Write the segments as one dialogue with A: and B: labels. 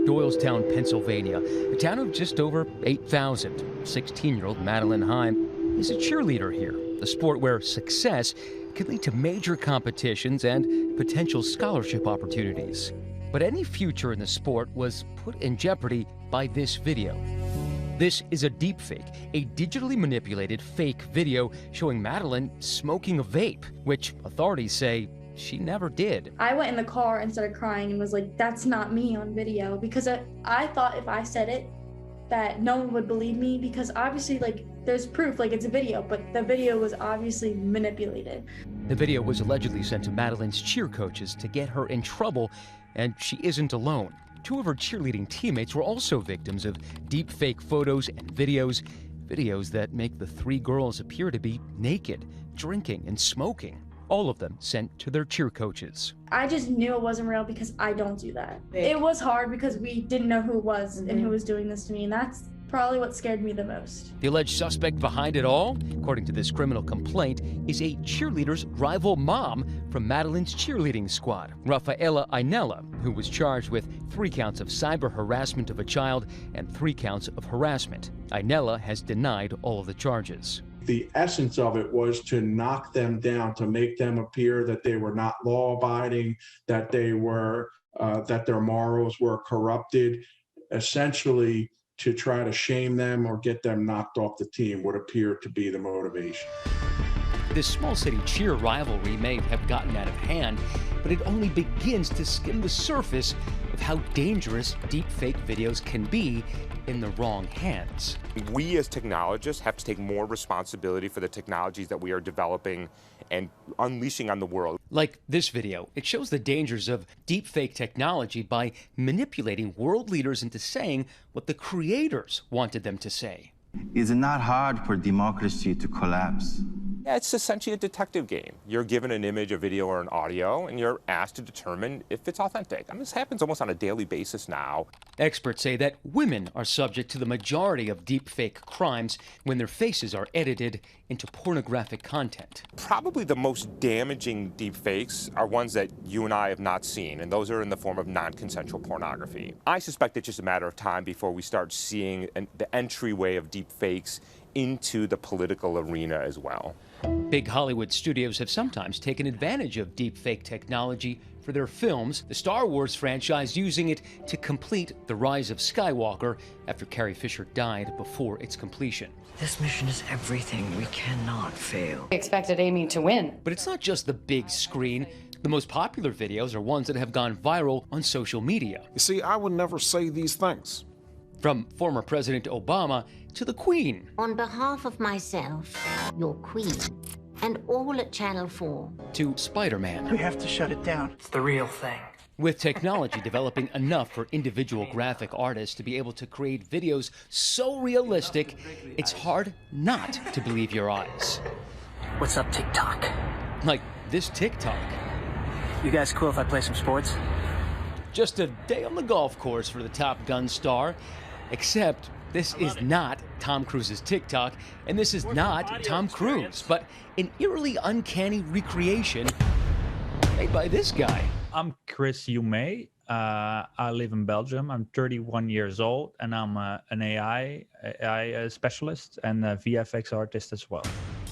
A: Doylestown, Pennsylvania, a town of just over 8,000. 16-year-old Madeline Heim is a cheerleader here, a sport where success can lead to major competitions and potential scholarship opportunities. But any future in the sport was put in jeopardy by this video. This is a deepfake, a digitally manipulated fake video showing Madeline smoking a vape, which authorities say she never did.
B: I went in the car and started crying and was like, that's not me on video, because I thought if I said it, that no one would believe me, because obviously, like, there's proof, like, it's a video, but the video was obviously manipulated.
A: The video was allegedly sent to Madeline's cheer coaches to get her in trouble, and she isn't alone. Two of her cheerleading teammates were also victims of deepfake photos and videos that make the three girls appear to be naked, drinking, and smoking. All of them sent to their cheer coaches.
B: I just knew it wasn't real because I don't do that. It was hard because we didn't know who it was and who was doing this to me, and that's probably what scared me the most.
A: The alleged suspect behind it all, according to this criminal complaint, is a cheerleader's rival mom from Madeline's cheerleading squad, Rafaela Ainella, who was charged with 3 counts of cyber harassment of a child and 3 counts of harassment. Ainella has denied all of the charges.
C: The essence of it was to knock them down, to make them appear that they were not law-abiding, that they were, that their morals were corrupted. Essentially, to try to shame them or get them knocked off the team would appear to be the motivation.
A: This small city cheer rivalry may have gotten out of hand, but it only begins to skim the surface of how dangerous deepfake videos can be in the wrong hands.
D: We as technologists have to take more responsibility for the technologies that we are developing and unleashing on the world.
A: Like this video, it shows the dangers of deepfake technology by manipulating world leaders into saying what the creators wanted them to say.
E: Is it not hard for democracy to collapse?
D: Yeah, it's essentially a detective game. You're given an image, a video, or an audio, and you're asked to determine if it's authentic. I mean, this happens almost on a daily basis now.
A: Experts say that women are subject to the majority of deepfake crimes when their faces are edited into pornographic content.
D: Probably the most damaging deepfakes are ones that you and I have not seen, and those are in the form of non-consensual pornography. I suspect it's just a matter of time before we start seeing the entryway of deepfakes into the political arena as well.
A: Big Hollywood studios have sometimes taken advantage of deepfake technology for their films, the Star Wars franchise using it to complete The Rise of Skywalker after Carrie Fisher died before its completion.
F: This mission is everything. We cannot fail.
G: I expected Amy to win.
A: But it's not just the big screen. The most popular videos are ones that have gone viral on social media.
H: You see, I would never say these things.
A: From former President Obama to the Queen.
I: On behalf of myself, your Queen, and all at Channel 4.
A: To Spider-Man.
F: We have to shut it down. It's the real thing.
A: With technology developing enough for individual graphic artists to be able to create videos so realistic, it's hard not to believe your eyes.
F: What's up, TikTok?
A: Like this TikTok.
F: You guys cool if I play some sports?
A: Just a day on the golf course for the Top Gun star, except this is not Tom Cruise's TikTok, and this is not Tom Cruise, but an eerily uncanny recreation made by this guy.
J: I'm Chris Humay. I live in Belgium. I'm 31 years old, and I'm an AI specialist and a VFX artist as well.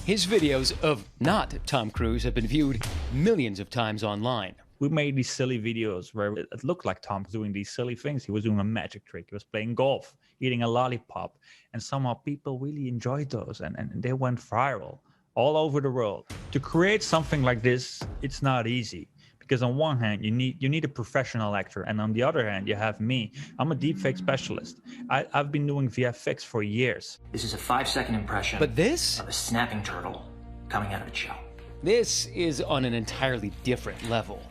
A: His videos of not Tom Cruise have been viewed millions of times online.
J: We made these silly videos where it looked like Tom doing these silly things. He was doing a magic trick. He was playing golf, eating a lollipop. And somehow people really enjoyed those, and they went viral all over the world. To create something like this, it's not easy. Because on one hand, you need a professional actor, and on the other hand, you have me. I'm a deepfake specialist. I've been doing VFX for years.
F: This is a 5-second impression
A: But this?
F: of a snapping turtle coming out of its shell.
A: This is on an entirely different level.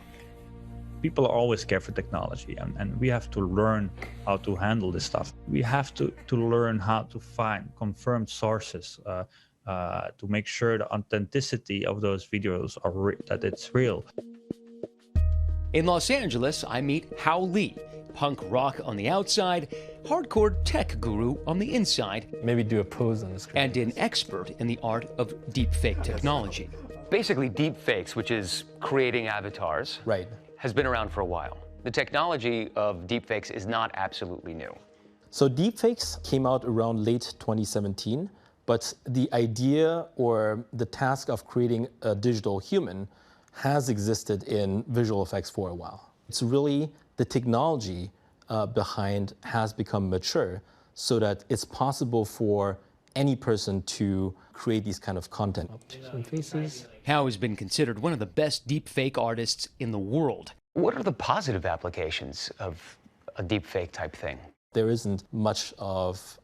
J: People are always scared for technology, and we have to learn how to handle this stuff. We have to learn how to find confirmed sources to make sure the authenticity of those videos are that it's real.
A: In Los Angeles, I meet Hao Li, punk rock on the outside, hardcore tech guru on the inside.
K: Maybe do a pose on the screen.
A: And an expert in the art of deepfake technology. Basically, deepfakes, which is creating avatars,
K: right,
A: has been around for a while. The technology of deepfakes is not absolutely new.
G: So deepfakes came out around late 2017, but the idea or the task of creating a digital human has existed in visual effects for a while. It's really the technology behind has become mature so that it's possible for any person to create these kind of content. Some faces.
A: Hao has been considered one of the best deepfake artists in the world. What are the positive applications of a deepfake type thing?
G: There isn't much of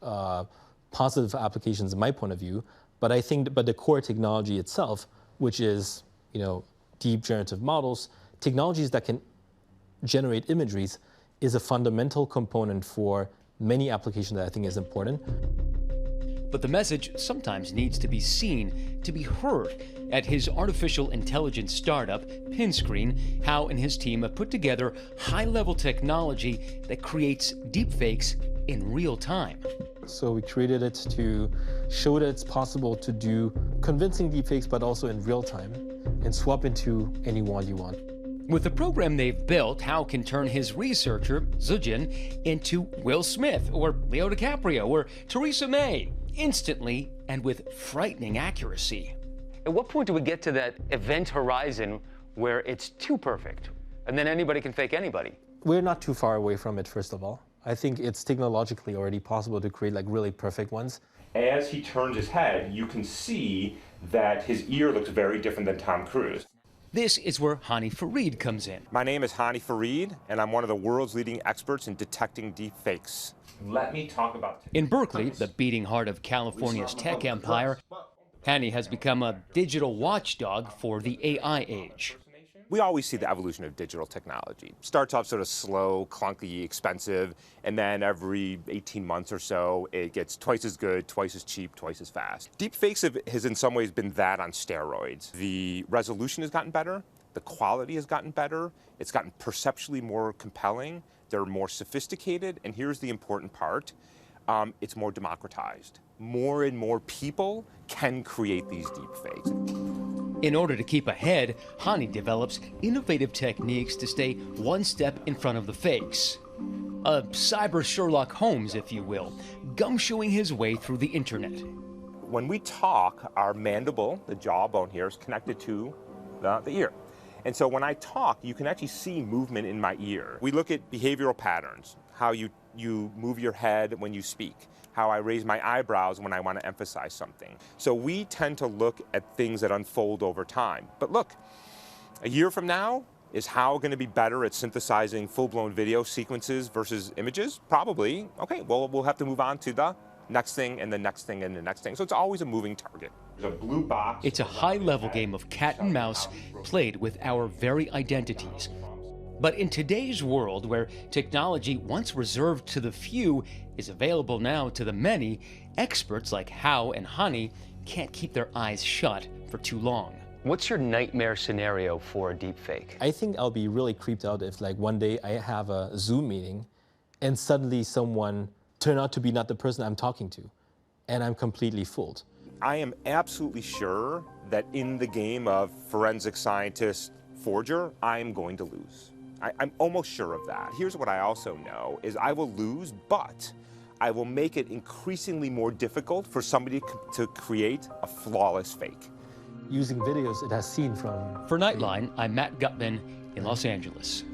G: positive applications in my point of view, but I think the core technology itself, which is, deep generative models, technologies that can generate imageries, is a fundamental component for many applications that I think is important.
A: But the message sometimes needs to be seen, to be heard. At his artificial intelligence startup, Pinscreen, Hao and his team have put together high-level technology that creates deepfakes in real time.
G: So we created it to show that it's possible to do convincing deepfakes, but also in real time, and swap into anyone you want.
A: With the program they've built, Hao can turn his researcher, Zijin, into Will Smith, or Leo DiCaprio, or Theresa May, instantly and with frightening accuracy. At what point do we get to that event horizon where it's too perfect, and then anybody can fake anybody?
G: We're not too far away from it, first of all. I think it's technologically already possible to create really perfect ones.
D: As he turns his head, you can see that his ear looks very different than Tom Cruise.
A: This is where Hani Farid comes in.
D: My name is Hani Farid, and I'm one of the world's leading experts in detecting deep fakes. Let me talk about...
A: In Berkeley, the beating heart of California's tech empire, Hani has become a digital watchdog for the AI age.
D: We always see the evolution of digital technology. Starts off sort of slow, clunky, expensive, and then every 18 months or so, it gets twice as good, twice as cheap, twice as fast. Deepfakes has in some ways been that on steroids. The resolution has gotten better, the quality has gotten better, it's gotten perceptually more compelling, they're more sophisticated, and here's the important part, it's more democratized. More and more people can create these deepfakes.
A: In order to keep ahead, Hani develops innovative techniques to stay one step in front of the fakes. A cyber Sherlock Holmes, if you will, gumshoeing his way through the internet.
D: When we talk, our mandible, the jawbone here, is connected to the ear. And so when I talk, you can actually see movement in my ear. We look at behavioral patterns, how you move your head when you speak, how I raise my eyebrows when I want to emphasize something. So we tend to look at things that unfold over time. But look, a year from now, is Hao going to be better at synthesizing full-blown video sequences versus images? Probably. Okay, well, we'll have to move on to the next thing and the next thing and the next thing. So it's always a moving target. There's a blue box.
A: It's a high-level game of cat and mouse played with our very identities. But in today's world, where technology once reserved to the few is available now to the many, experts like Hao and Hani can't keep their eyes shut for too long. What's your nightmare scenario for a deepfake?
G: I think I'll be really creeped out if one day I have a Zoom meeting and suddenly someone turned out to be not the person I'm talking to, and I'm completely fooled.
D: I am absolutely sure that in the game of forensic scientist forger, I'm going to lose. I'm almost sure of that. Here's what I also know, is I will lose, but I will make it increasingly more difficult for somebody to create a flawless fake.
G: Using videos it has seen from...
A: For Nightline, I'm Matt Gutman in Los Angeles.